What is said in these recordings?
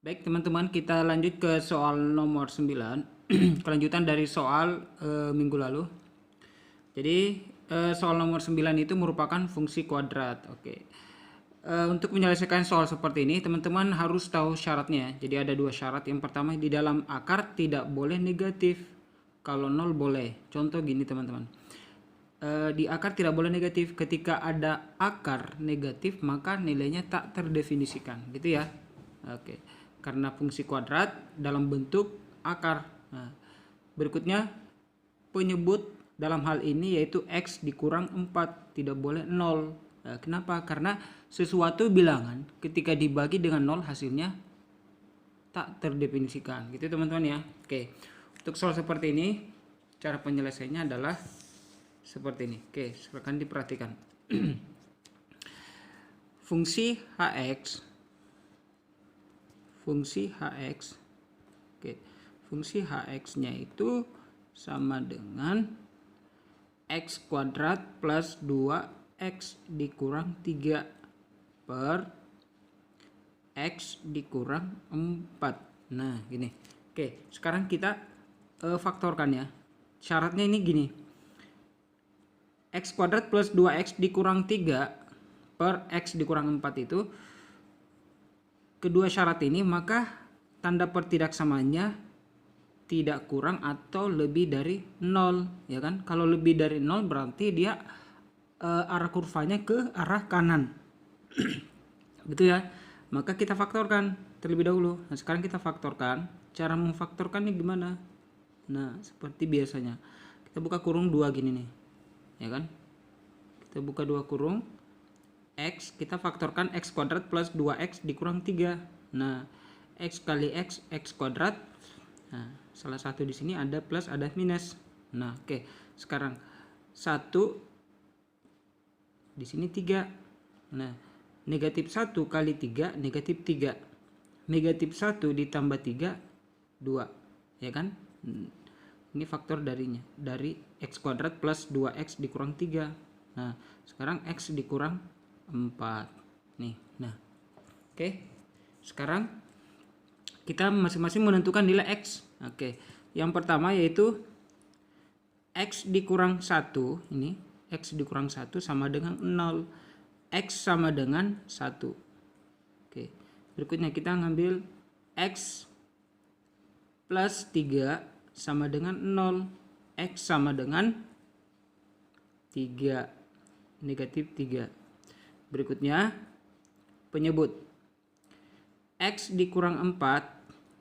Baik teman-teman, kita lanjut ke soal nomor 9. Kelanjutan dari soal minggu lalu. Jadi soal nomor 9 itu merupakan fungsi kuadrat. Oke. Untuk menyelesaikan soal seperti ini, teman-teman harus tahu syaratnya. Jadi ada dua syarat. Yang pertama, di dalam akar tidak boleh negatif. Kalau 0 boleh. Contoh gini teman-teman. Di akar tidak boleh negatif. Ketika ada akar negatif, maka nilainya tak terdefinisikan. Gitu ya. Oke. Karena fungsi kuadrat dalam bentuk akar. Nah, berikutnya penyebut dalam hal ini yaitu x dikurang 4, tidak boleh 0. Nah, kenapa? Karena sesuatu bilangan ketika dibagi dengan 0 hasilnya tak terdefinisikan. Gitu teman-teman ya. Oke. Untuk soal seperti ini cara penyelesaiannya adalah seperti ini. Oke, silakan diperhatikan. Fungsi hx, oke, fungsi hx-nya itu sama dengan x kuadrat plus 2x dikurang 3 per x dikurang 4. Nah, gini. Oke, sekarang kita faktorkan ya. Syaratnya ini gini. X kuadrat plus 2x dikurang 3 per x dikurang 4 itu kedua syarat ini, maka tanda pertidaksamaannya tidak kurang atau lebih dari 0, ya kan? Kalau lebih dari 0 berarti dia arah kurvanya ke arah kanan. Gitu ya. Maka kita faktorkan terlebih dahulu. Nah, sekarang kita faktorkan. Cara memfaktorkannya gimana? Nah, seperti biasanya. Kita buka kurung 2 gini nih. Ya kan? Kita buka 2 kurung. X, kita faktorkan x kuadrat plus 2x dikurang 3. Nah, x kali x kuadrat. Nah, salah satu di sini ada plus ada minus. Nah, oke. Sekarang 1 di sini 3. Nah, negatif 1 kali 3 negatif 3. Negatif 1 ditambah 3 2. Ya kan? Ini faktor darinya. Dari x kuadrat plus 2x dikurang 3. Nah, sekarang x dikurang 4 nih. Nah, oke. Sekarang kita masing-masing menentukan nilai x. Oke. Yang pertama yaitu x dikurang 1, ini x dikurang 1 sama dengan 0. X sama dengan 1. Oke. Berikutnya kita ngambil x plus 3 sama dengan 0. X sama dengan 3, negatif 3. Berikutnya penyebut x dikurang 4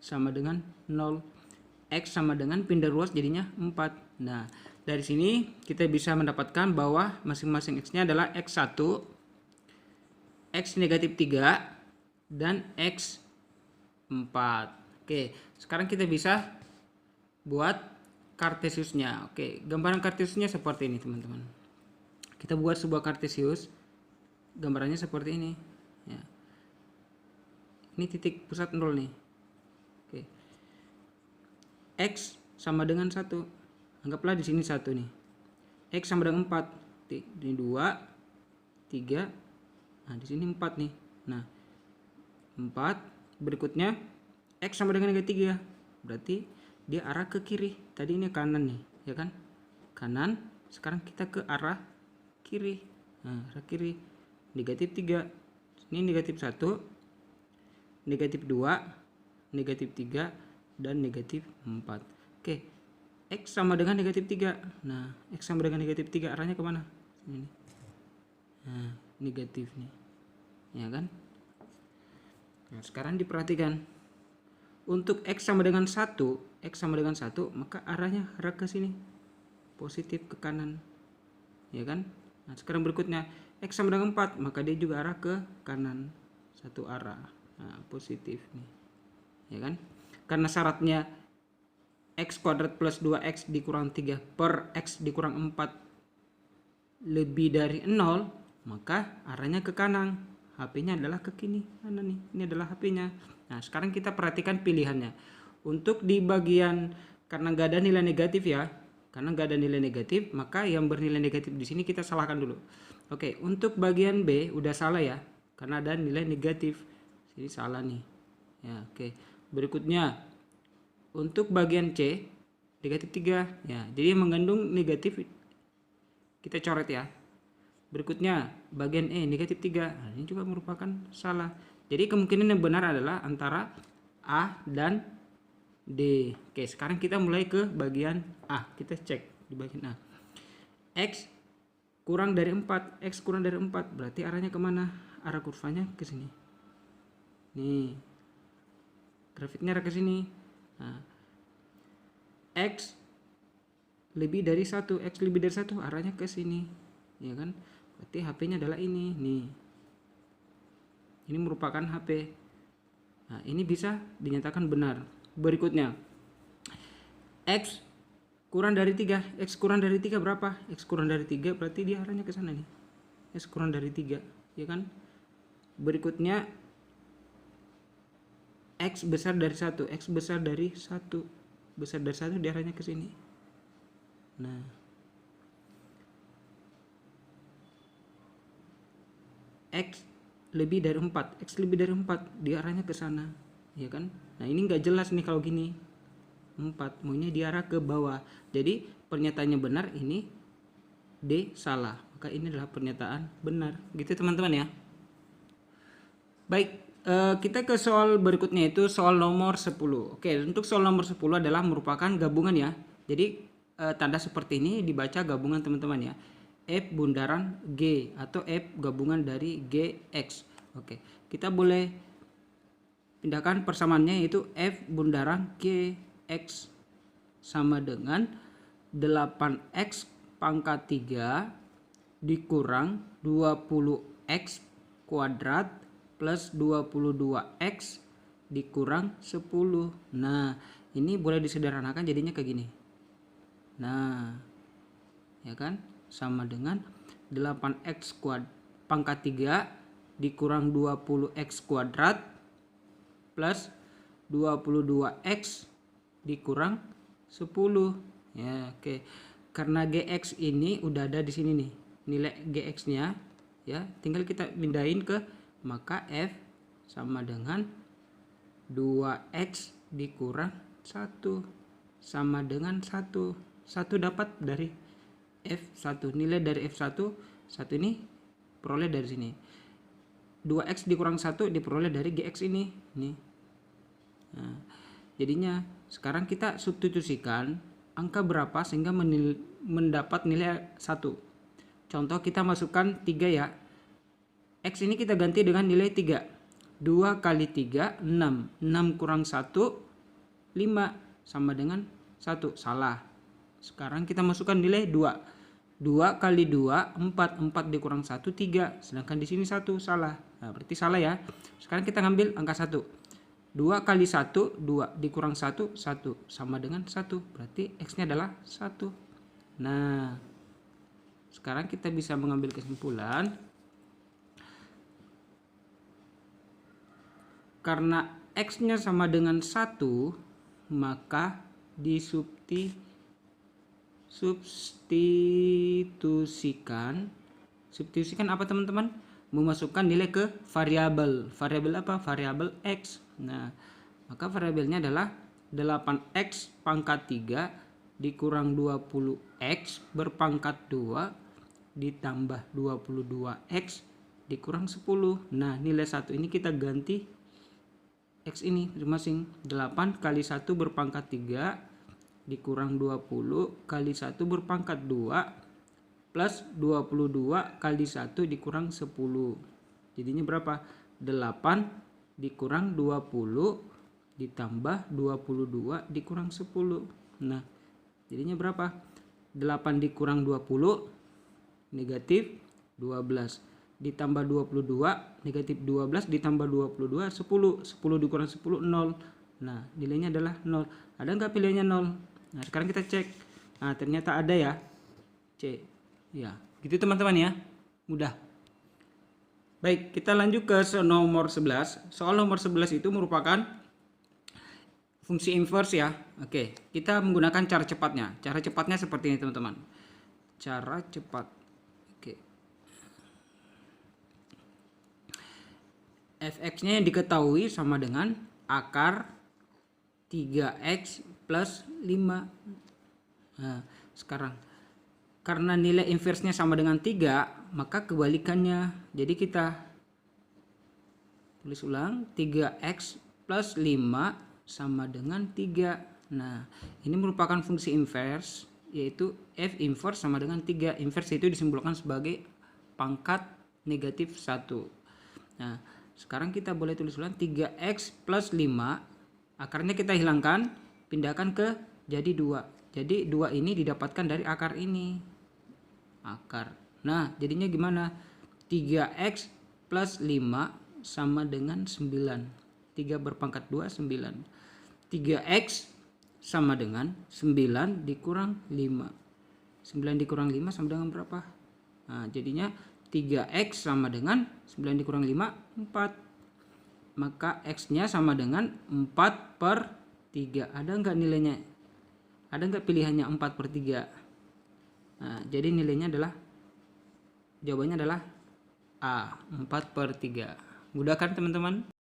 sama dengan 0. X sama dengan pindah ruas jadinya 4. Nah, dari sini kita bisa mendapatkan bahwa masing-masing x-nya adalah x1, x negatif 3, dan x4. Oke, sekarang kita bisa buat kartesiusnya. Oke, gambaran kartesiusnya seperti ini teman-teman. Kita buat sebuah kartesius. Gambarannya seperti ini ya. Ini titik pusat 0 nih. Oke. X sama dengan 1. Anggaplah di sini 1 nih. X sama dengan 4. Ini 2, 3. Nah, di sini 4 nih. Nah, 4. Berikutnya X sama dengan negatif 3. Berarti dia arah ke kiri. Tadi ini kanan nih, ya kan? Kanan. Sekarang kita ke arah kiri. Nah, arah kiri. Negatif 3. Ini negatif 1, negatif 2, negatif 3, dan negatif 4. Oke. X sama dengan negatif 3. Nah, X sama dengan negatif 3 arahnya kemana? Ini. Nah, negatif nih. Ya kan? Nah, sekarang diperhatikan. Untuk X sama dengan 1, maka arahnya arah ke sini. Positif ke kanan. Ya kan? Nah, sekarang berikutnya X sama dengan 4, maka dia juga arah ke kanan. Satu arah. Nah, positif nih. Ya kan? Karena syaratnya x kuadrat plus 2x dikurang 3 per x dikurang 4 lebih dari 0, maka arahnya ke kanan. HP-nya adalah ke kini. Mana nih? Ini adalah HP-nya. Nah, sekarang kita perhatikan pilihannya. Untuk di bagian, karena nggak ada nilai negatif ya. Karena nggak ada nilai negatif, maka yang bernilai negatif di sini kita salahkan dulu. Oke, untuk bagian B udah salah ya, karena ada nilai negatif. Jadi salah nih, Ya, oke. Berikutnya untuk bagian C negatif 3 ya. Jadi yang mengandung negatif kita coret ya. Berikutnya bagian E negatif 3. Nah, ini juga merupakan salah. Jadi kemungkinan yang benar adalah antara A dan D. Oke, sekarang kita mulai ke bagian A. Kita cek di bagian A. X kurang dari 4. X kurang dari 4 berarti arahnya kemana? Arah kurvanya ke sini. Nih. Grafiknya arah ke sini. Nah, X lebih dari 1. X lebih dari 1 arahnya ke sini. Ya kan? Berarti HP-nya adalah ini. Nih. Ini merupakan HP. Nah, ini bisa dinyatakan benar. Berikutnya. X kurang dari 3. X kurang dari 3 berapa? X kurang dari 3 berarti dia arahnya ke sana nih. X kurang dari 3, ya kan? Berikutnya X besar dari 1. X besar dari 1. Besar dari 1 dia arahnya ke sini. Nah. X lebih dari 4. X lebih dari 4 dia arahnya ke sana, ya kan? Nah, ini nggak jelas nih kalau gini. 4 maunya diarah ke bawah. Jadi pernyataannya benar, ini D salah. Maka ini adalah pernyataan benar. Gitu teman-teman ya. Baik, kita ke soal berikutnya itu soal nomor 10. Oke, untuk soal nomor 10 adalah merupakan gabungan ya. Jadi tanda seperti ini dibaca gabungan teman-teman ya. F bundaran G atau F gabungan dari GX. Oke, kita boleh pindahkan persamaannya yaitu F bundaran GX sama dengan 8X pangkat 3 dikurang 20X kuadrat plus 22X dikurang 10. Nah, ini boleh disederhanakan jadinya kayak gini. Nah, ya kan? Sama dengan 8X pangkat 3 dikurang 20X kuadrat plus 22X dikurang 10. Ya, oke. Karena GX ini udah ada di sini nih. Nilai GX-nya ya, tinggal kita pindahin ke, maka F sama dengan 2X dikurang 1 sama dengan 1. 1 dapat dari F1. Nilai dari F1, 1 ini peroleh dari sini. 2X dikurang 1 diperoleh dari GX ini. Nih. Nah, jadinya sekarang kita substitusikan angka berapa sehingga mendapat nilai 1. Contoh kita masukkan 3 ya. X ini kita ganti dengan nilai 3. 2 kali 3, 6. 6 kurang 1, 5. Sama dengan 1. Salah. Sekarang kita masukkan nilai 2. 2 kali 2, 4. 4 dikurang 1, 3. Sedangkan di sini 1. Salah. Nah, berarti salah ya. Sekarang kita ngambil angka 1. 2 kali 1, 2. Dikurang 1, 1. Sama dengan 1. Berarti X-nya adalah 1. Nah, sekarang kita bisa mengambil kesimpulan. Karena X-nya sama dengan 1, maka substitusikan apa teman-teman? Memasukkan nilai ke variabel. Variabel apa? Variabel X. Nah, maka variabelnya adalah 8X pangkat 3 dikurang 20X berpangkat 2 ditambah 22X dikurang 10. Nah, nilai 1 ini kita ganti X ini masing-masing. 8 kali 1 berpangkat 3 dikurang 20 kali 1 berpangkat 2 plus 22 kali 1 dikurang 10. Jadinya berapa? 8 dikurang 20 ditambah 22 dikurang 10. Nah, jadinya berapa? 8 dikurang 20 negatif 12 ditambah 22 negatif 12 ditambah 22 10. 10 dikurang 10 0. Nah, nilainya adalah 0. Ada nggak pilihannya 0? Nah, sekarang kita cek. Nah, ternyata ada ya. C. Ya, gitu teman-teman ya. Mudah. Baik, kita lanjut ke nomor 11. Soal nomor 11 itu merupakan fungsi inverse ya. Oke, kita menggunakan cara cepatnya. Cara cepatnya seperti ini teman-teman. Cara cepat. Oke. Fx-nya yang diketahui sama dengan akar 3x plus 5. Nah, sekarang karena nilai inversnya sama dengan 3, maka kebalikannya. Jadi kita tulis ulang, 3x plus 5 sama dengan 3. Nah, ini merupakan fungsi inverse, yaitu f inverse sama dengan 3. Inverse itu disimbolkan sebagai pangkat negatif 1. Nah, sekarang kita boleh tulis ulang 3x plus 5, akarnya kita hilangkan, pindahkan ke jadi 2. Jadi 2 ini didapatkan dari akar ini. Akar. Nah, jadinya gimana? 3x plus 5 sama dengan 9. 3 berpangkat 2, 9. 3x sama dengan 9 dikurang 5. 9 dikurang 5 sama dengan berapa? Nah, jadinya 3x sama dengan 9 dikurang 5, 4. Maka x-nya sama dengan 4/3. Ada enggak nilainya? Ada enggak pilihannya 4/3? Nah, jadi nilainya adalah, jawabannya adalah A, 4/3. Mudah kan teman-teman?